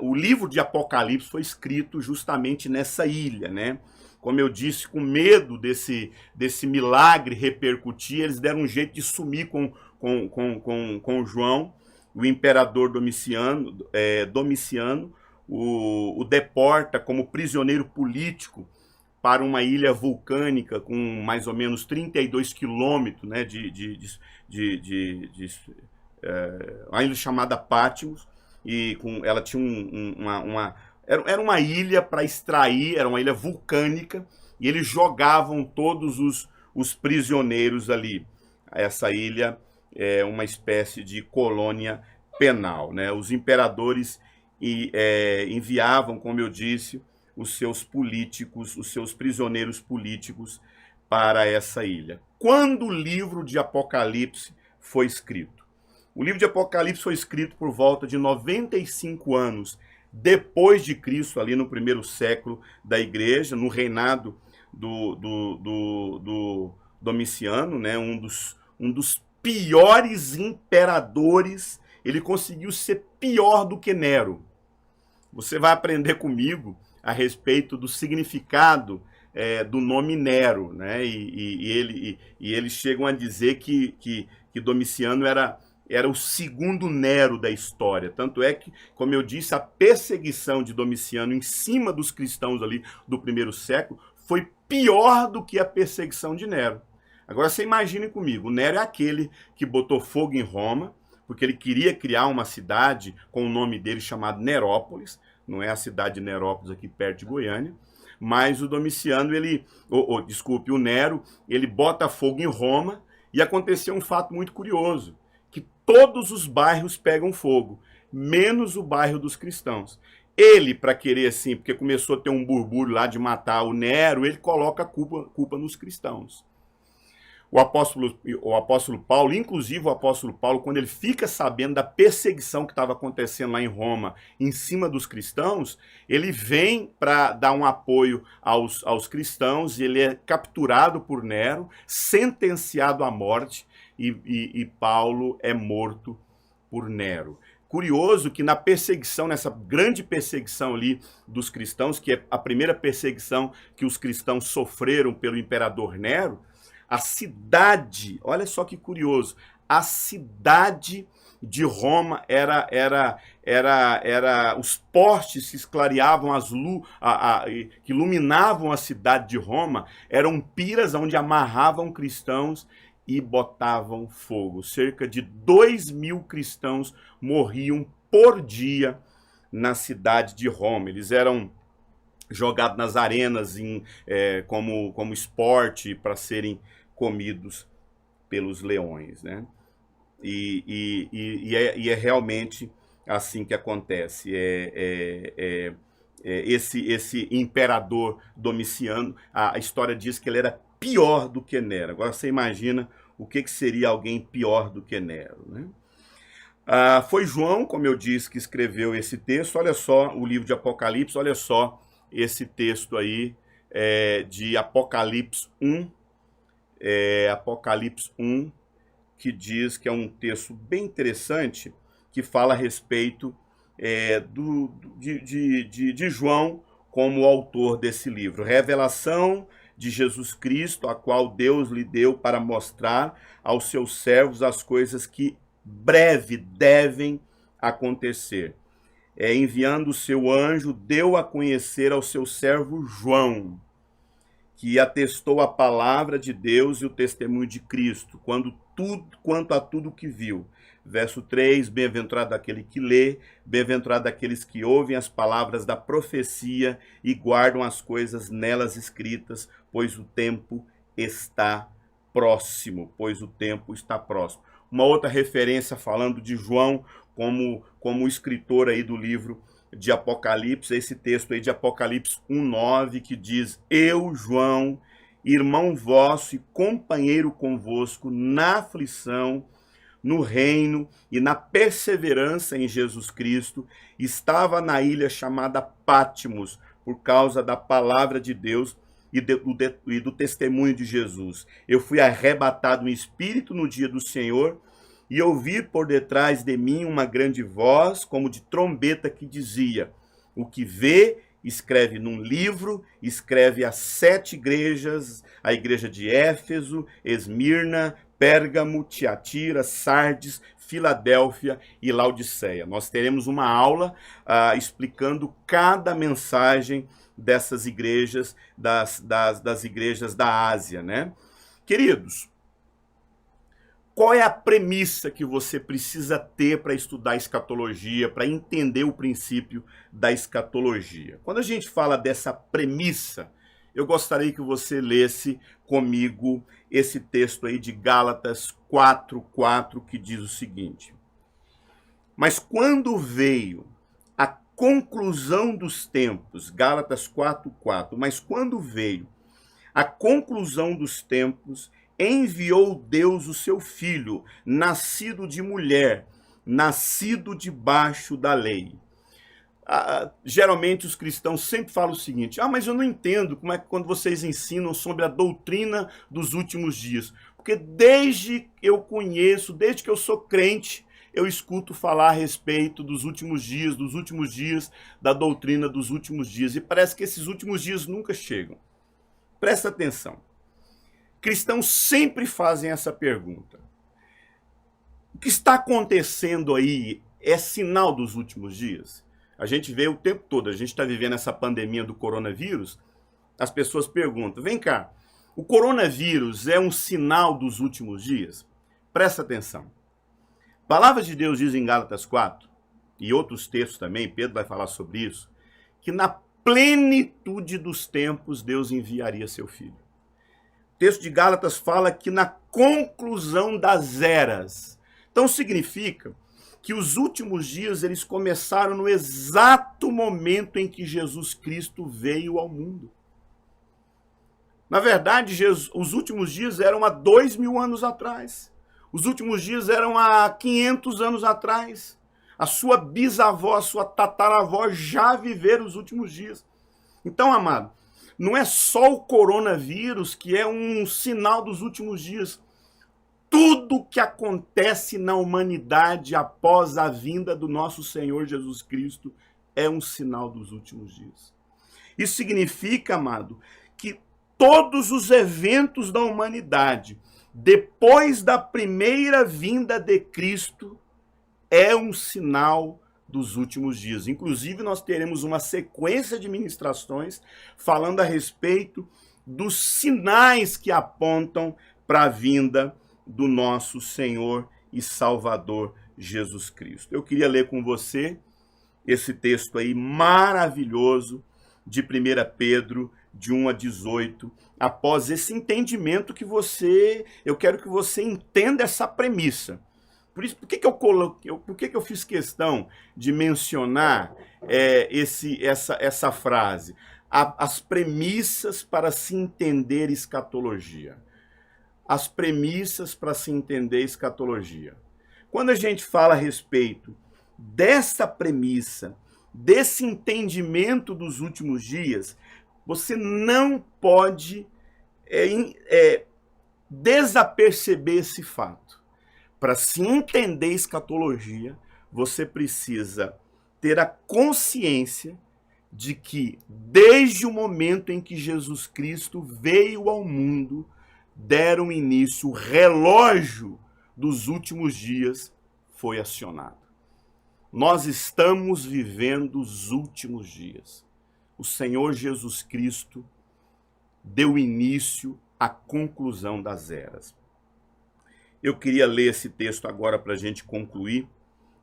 o livro de Apocalipse foi escrito justamente nessa ilha, né? Como eu disse, com medo desse milagre repercutir, eles deram um jeito de sumir com João. O imperador Domiciano o deporta como prisioneiro político para uma ilha vulcânica com mais ou menos 32 quilômetros, né, uma ilha chamada Patmos. E ela tinha era uma ilha para extrair, era uma ilha vulcânica, e eles jogavam todos os prisioneiros ali. Essa ilha é uma espécie de colônia penal, né? Os imperadores enviavam, como eu disse, os seus políticos, os seus prisioneiros políticos para essa ilha. Quando o livro de Apocalipse foi escrito? O livro de Apocalipse foi escrito por volta de 95 anos depois de Cristo, ali no primeiro século da igreja, no reinado do Domiciano, né? um dos piores imperadores. Ele conseguiu ser pior do que Nero. Você vai aprender comigo a respeito do significado do nome Nero, né? E eles chegam a dizer que Domiciano era o segundo Nero da história. Tanto é que, como eu disse, a perseguição de Domiciano em cima dos cristãos ali do primeiro século foi pior do que a perseguição de Nero. Agora você imagine comigo, o Nero é aquele que botou fogo em Roma, porque ele queria criar uma cidade com o nome dele chamado Nerópolis. não é a cidade de Nerópolis aqui perto de Goiânia, mas o Domiciano, o Nero, ele bota fogo em Roma e aconteceu um fato muito curioso, que todos os bairros pegam fogo, menos o bairro dos cristãos. Ele, para querer assim, porque começou a ter um burburinho lá de matar o Nero, ele coloca a culpa nos cristãos. O apóstolo Paulo, inclusive o apóstolo Paulo, quando ele fica sabendo da perseguição que estava acontecendo lá em Roma, em cima dos cristãos, ele vem para dar um apoio aos cristãos, e ele é capturado por Nero, sentenciado à morte, e Paulo é morto por Nero. Curioso que na perseguição, nessa grande perseguição ali dos cristãos, que é a primeira perseguição que os cristãos sofreram pelo imperador Nero, a cidade, olha só que curioso, a cidade de Roma os postes que esclareavam que iluminavam a cidade de Roma, eram piras onde amarravam cristãos e botavam fogo. Cerca de 2.000 cristãos morriam por dia na cidade de Roma. Eles eram jogados nas arenas como esporte para serem comidos pelos leões, né? E é realmente assim que acontece. Esse imperador Domiciano, a história diz que ele era pior do que Nero. Agora você imagina o que seria alguém pior do que Nero, né? Foi João, como eu disse, que escreveu esse texto. Olha só o livro de Apocalipse, olha só esse texto aí de Apocalipse 1, Apocalipse 1, que diz que é um texto bem interessante, que fala a respeito de João como autor desse livro. Revelação de Jesus Cristo, a qual Deus lhe deu para mostrar aos seus servos as coisas que breve devem acontecer. Enviando o seu anjo, deu a conhecer ao seu servo João, que atestou a palavra de Deus e o testemunho de Cristo, quanto a tudo que viu. Verso 3, bem-aventurado aquele que lê, bem-aventurado aqueles que ouvem as palavras da profecia e guardam as coisas nelas escritas, pois o tempo está próximo, Uma outra referência falando de João como escritor aí do livro de Apocalipse, esse texto aí de Apocalipse 1:9, que diz: eu, João, irmão vosso e companheiro convosco na aflição, no reino e na perseverança em Jesus Cristo, estava na ilha chamada Patmos, por causa da palavra de Deus e do testemunho de Jesus. Eu fui arrebatado em espírito no dia do Senhor, e ouvi por detrás de mim uma grande voz, como de trombeta, que dizia: o que vê, escreve num livro, escreve às 7 igrejas, a igreja de Éfeso, Esmirna, Pérgamo, Tiatira, Sardes, Filadélfia e Laodiceia. Nós teremos uma aula explicando cada mensagem dessas igrejas, das igrejas da Ásia, né? Queridos, qual é a premissa que você precisa ter para estudar escatologia, para entender o princípio da escatologia? Quando a gente fala dessa premissa, eu gostaria que você lesse comigo esse texto aí de Gálatas 4:4, que diz o seguinte: mas quando veio a conclusão dos tempos, Gálatas 4:4, mas quando veio a conclusão dos tempos, enviou Deus o seu Filho, nascido de mulher, nascido debaixo da lei. Geralmente os cristãos sempre falam o seguinte: mas eu não entendo como é que quando vocês ensinam sobre a doutrina dos últimos dias. Porque desde que eu sou crente, eu escuto falar a respeito dos últimos dias, da doutrina dos últimos dias. E parece que esses últimos dias nunca chegam. Presta atenção. Cristãos sempre fazem essa pergunta: o que está acontecendo aí é sinal dos últimos dias? A gente vê o tempo todo, a gente está vivendo essa pandemia do coronavírus, as pessoas perguntam: vem cá, o coronavírus é um sinal dos últimos dias? Presta atenção. A palavra de Deus diz em Gálatas 4, e outros textos também, Pedro vai falar sobre isso, que na plenitude dos tempos Deus enviaria seu Filho. O texto de Gálatas fala que na conclusão das eras. Então significa que os últimos dias eles começaram no exato momento em que Jesus Cristo veio ao mundo. Na verdade, os últimos dias eram há 2000 anos atrás. Os últimos dias eram há 500 anos atrás. A sua bisavó, a sua tataravó já viveram os últimos dias. Então, amado, não é só o coronavírus que é um sinal dos últimos dias. Tudo que acontece na humanidade após a vinda do nosso Senhor Jesus Cristo é um sinal dos últimos dias. Isso significa, amado, que todos os eventos da humanidade, depois da primeira vinda de Cristo, é um sinal dos últimos dias. Inclusive, nós teremos uma sequência de ministrações falando a respeito dos sinais que apontam para a vinda do nosso Senhor e Salvador Jesus Cristo. Eu queria ler com você esse texto aí maravilhoso de 1 Pedro, de 1 a 18, após esse entendimento que eu quero que você entenda essa premissa. Por isso, por que eu fiz questão de mencionar essa frase? As premissas para se entender escatologia. As premissas para se entender escatologia. Quando a gente fala a respeito dessa premissa, desse entendimento dos últimos dias, você não pode desaperceber esse fato. Para se entender escatologia, você precisa ter a consciência de que, desde o momento em que Jesus Cristo veio ao mundo, deram início, o relógio dos últimos dias foi acionado. Nós estamos vivendo os últimos dias. O Senhor Jesus Cristo deu início à conclusão das eras. Eu queria ler esse texto agora para a gente concluir.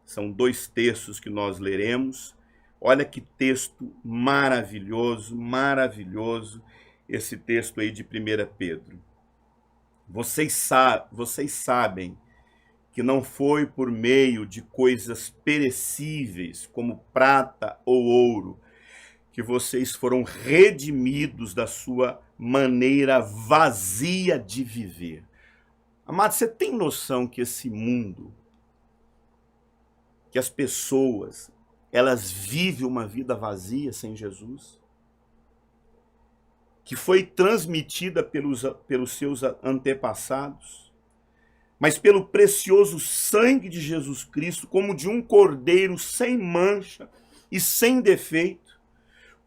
São 2 textos que nós leremos. Olha que texto maravilhoso, maravilhoso, esse texto aí de 1 Pedro. Vocês sabem que não foi por meio de coisas perecíveis, como prata ou ouro, que vocês foram redimidos da sua maneira vazia de viver. Amado, você tem noção que esse mundo, que as pessoas, elas vivem uma vida vazia sem Jesus? Que foi transmitida pelos seus antepassados, mas pelo precioso sangue de Jesus Cristo, como de um cordeiro sem mancha e sem defeito,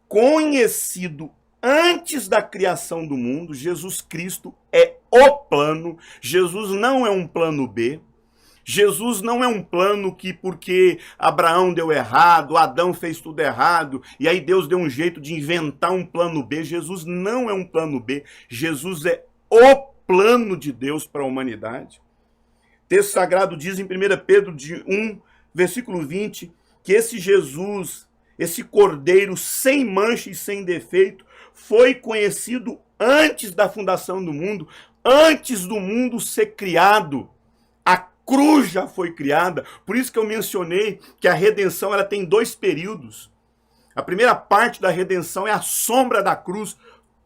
conhecido antes da criação do mundo. Jesus Cristo é o plano. Jesus não é um plano B. Jesus não é um plano que porque Abraão deu errado, Adão fez tudo errado, e aí Deus deu um jeito de inventar um plano B. Jesus não é um plano B. Jesus é o plano de Deus para a humanidade. O texto sagrado diz em 1 Pedro 1, versículo 20, que esse Jesus, esse cordeiro sem mancha e sem defeito, foi conhecido antes da fundação do mundo, antes do mundo ser criado. A cruz já foi criada, por isso que eu mencionei que a redenção ela tem 2 períodos. A primeira parte da redenção é a sombra da cruz.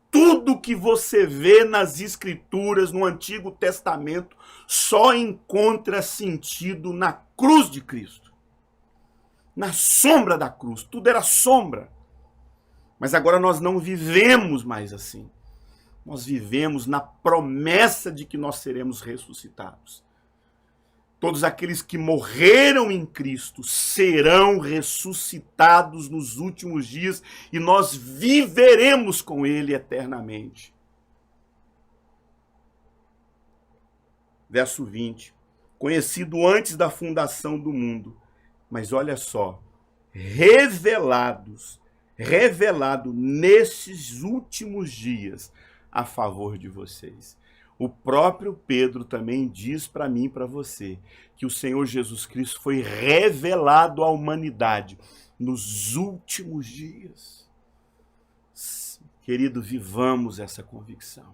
Tudo que você vê nas Escrituras, no Antigo Testamento, só encontra sentido na cruz de Cristo. Na sombra da cruz, tudo era sombra. Mas agora nós não vivemos mais assim. Nós vivemos na promessa de que nós seremos ressuscitados. Todos aqueles que morreram em Cristo serão ressuscitados nos últimos dias e nós viveremos com Ele eternamente. Verso 20. Conhecido antes da fundação do mundo, mas olha só, revelado nesses últimos dias a favor de vocês. O próprio Pedro também diz para mim e para você que o Senhor Jesus Cristo foi revelado à humanidade nos últimos dias. Querido, vivamos essa convicção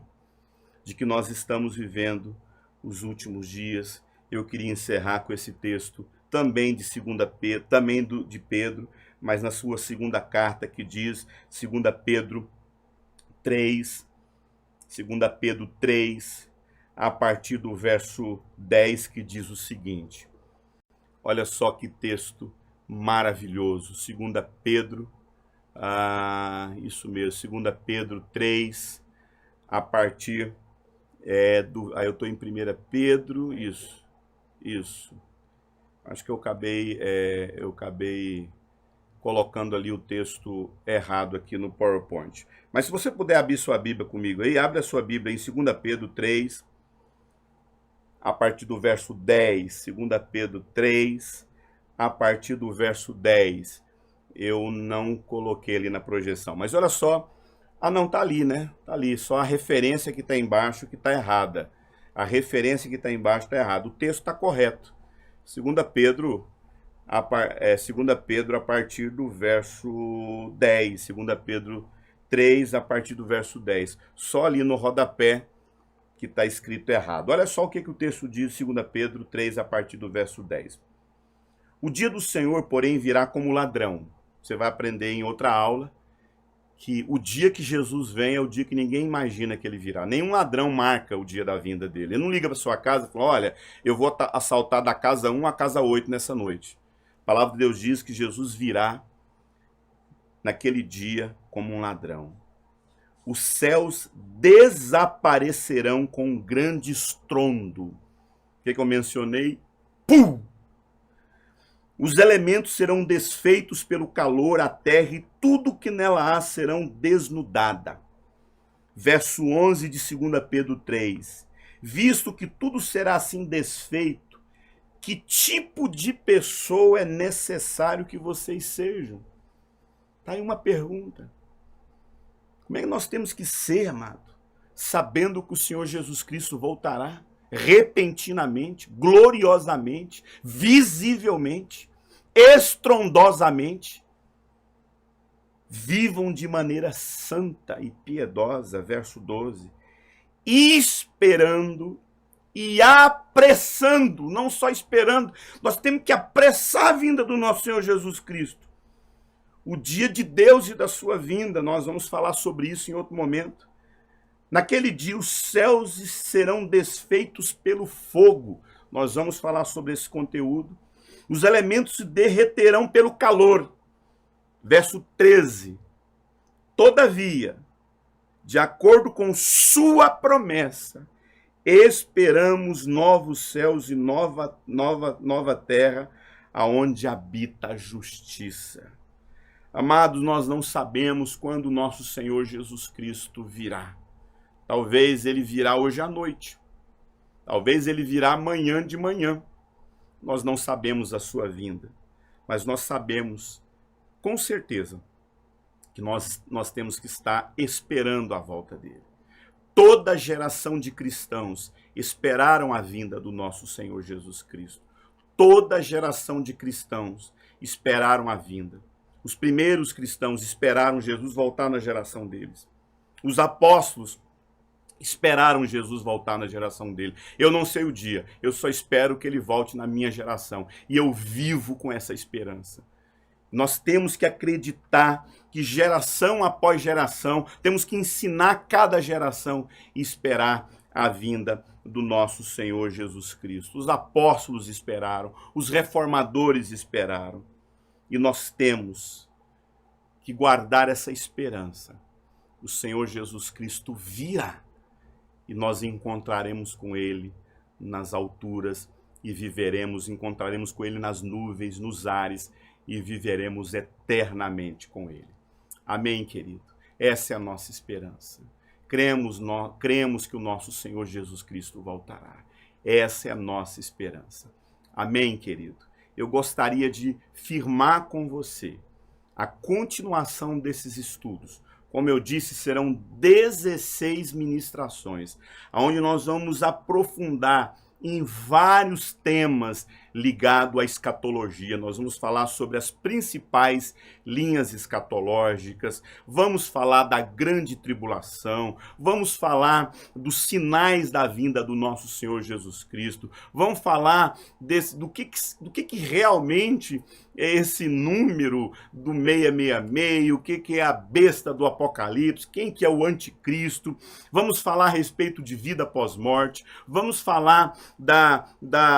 de que nós estamos vivendo os últimos dias. Eu queria encerrar com esse texto também de 2 Pedro, também de Pedro, mas na sua segunda carta, que diz 2 Pedro 3, 2 Pedro 3, a partir do verso 10, que diz o seguinte. Olha só que texto maravilhoso. 2 Pedro, isso mesmo, 2 Pedro 3, a partir aí eu estou em 1 Pedro, isso. Acho que eu acabei colocando ali o texto errado aqui no PowerPoint. Mas se você puder abrir sua Bíblia comigo aí, abre a sua Bíblia em 2 Pedro 3, a partir do verso 10. 2 Pedro 3, a partir do verso 10. Eu não coloquei ali na projeção, mas olha só. Não, tá ali, né? Tá ali, só a referência que está embaixo que está errada. A referência que está embaixo está errada. O texto está correto. 2 Pedro, 2 Pedro a partir do verso 10. 2 Pedro 3, a partir do verso 10. Só ali no rodapé que está escrito errado. Olha só o que o texto diz, 2 Pedro 3, a partir do verso 10. O dia do Senhor, porém, virá como ladrão. Você vai aprender em outra aula que o dia que Jesus vem é o dia que ninguém imagina que ele virá. Nenhum ladrão marca o dia da vinda dele. Ele não liga para sua casa e fala, olha, eu vou assaltar da casa 1 à casa 8 nessa noite. A palavra de Deus diz que Jesus virá naquele dia como um ladrão. Os céus desaparecerão com um grande estrondo. O que eu mencionei? Pum! Os elementos serão desfeitos pelo calor, a terra e tudo que nela há serão desnudada. Verso 11 de 2 Pedro 3. Visto que tudo será assim desfeito, que tipo de pessoa é necessário que vocês sejam? Está aí uma pergunta. Como é que nós temos que ser, amado? Sabendo que o Senhor Jesus Cristo voltará repentinamente, gloriosamente, visivelmente, estrondosamente. Vivam de maneira santa e piedosa, verso 12, esperando e apressando, não só esperando, nós temos que apressar a vinda do nosso Senhor Jesus Cristo. O dia de Deus e da sua vinda, nós vamos falar sobre isso em outro momento. Naquele dia os céus serão desfeitos pelo fogo. Nós vamos falar sobre esse conteúdo. Os elementos se derreterão pelo calor. Verso 13. Todavia, de acordo com sua promessa, esperamos novos céus e nova terra, aonde habita a justiça. Amados, nós não sabemos quando o nosso Senhor Jesus Cristo virá. Talvez ele virá hoje à noite. Talvez ele virá amanhã de manhã. Nós não sabemos a sua vinda. Mas nós sabemos, com certeza, que nós temos que estar esperando a volta dele. Toda geração de cristãos esperaram a vinda do nosso Senhor Jesus Cristo. Toda geração de cristãos esperaram a vinda. Os primeiros cristãos esperaram Jesus voltar na geração deles. Os apóstolos esperaram Jesus voltar na geração dele. Eu não sei o dia, eu só espero que ele volte na minha geração. E eu vivo com essa esperança. Nós temos que acreditar que geração após geração, temos que ensinar cada geração e esperar a vinda do nosso Senhor Jesus Cristo. Os apóstolos esperaram, os reformadores esperaram. E nós temos que guardar essa esperança. O Senhor Jesus Cristo virá. E nós encontraremos com ele nas alturas e encontraremos com ele nas nuvens, nos ares e viveremos eternamente com ele. Amém, querido? Essa é a nossa esperança. Cremos que o nosso Senhor Jesus Cristo voltará. Essa é a nossa esperança. Amém, querido? Eu gostaria de firmar com você a continuação desses estudos. Como eu disse, serão 16 ministrações, onde nós vamos aprofundar em vários temas ligado à escatologia. Nós vamos falar sobre as principais linhas escatológicas, vamos falar da grande tribulação, vamos falar dos sinais da vinda do nosso Senhor Jesus Cristo, vamos falar do que realmente é esse número do 666, o que é a besta do Apocalipse, quem que é o anticristo, vamos falar a respeito de vida pós-morte, vamos falar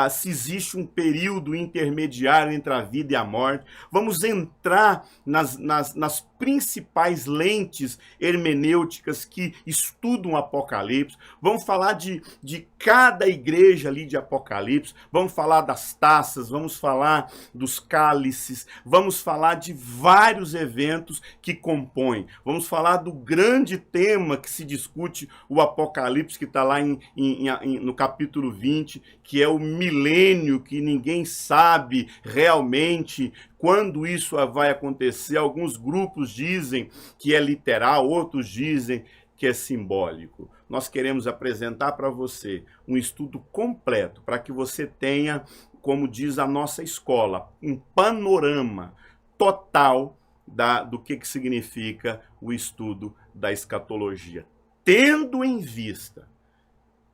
se existe um período intermediário entre a vida e a morte, vamos entrar nas principais lentes hermenêuticas que estudam o Apocalipse, vamos falar de cada igreja ali de Apocalipse, vamos falar das taças, vamos falar dos cálices, vamos falar de vários eventos que compõem, vamos falar do grande tema que se discute o Apocalipse, que está lá no capítulo 20, que é o milênio, que ninguém sabe realmente quando isso vai acontecer. Alguns grupos dizem que é literal, outros dizem que é simbólico. Nós queremos apresentar para você um estudo completo, para que você tenha, como diz a nossa escola, um panorama total do que significa o estudo da escatologia. Tendo em vista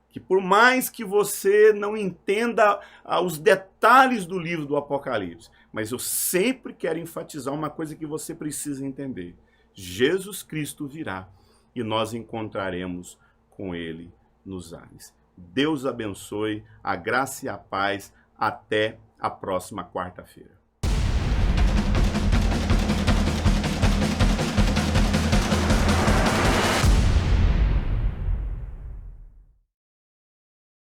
que por mais que você não entenda os detalhes do livro do Apocalipse, mas eu sempre quero enfatizar uma coisa que você precisa entender. Jesus Cristo virá e nós encontraremos com ele nos ares. Deus abençoe, a graça e a paz. Até a próxima quarta-feira.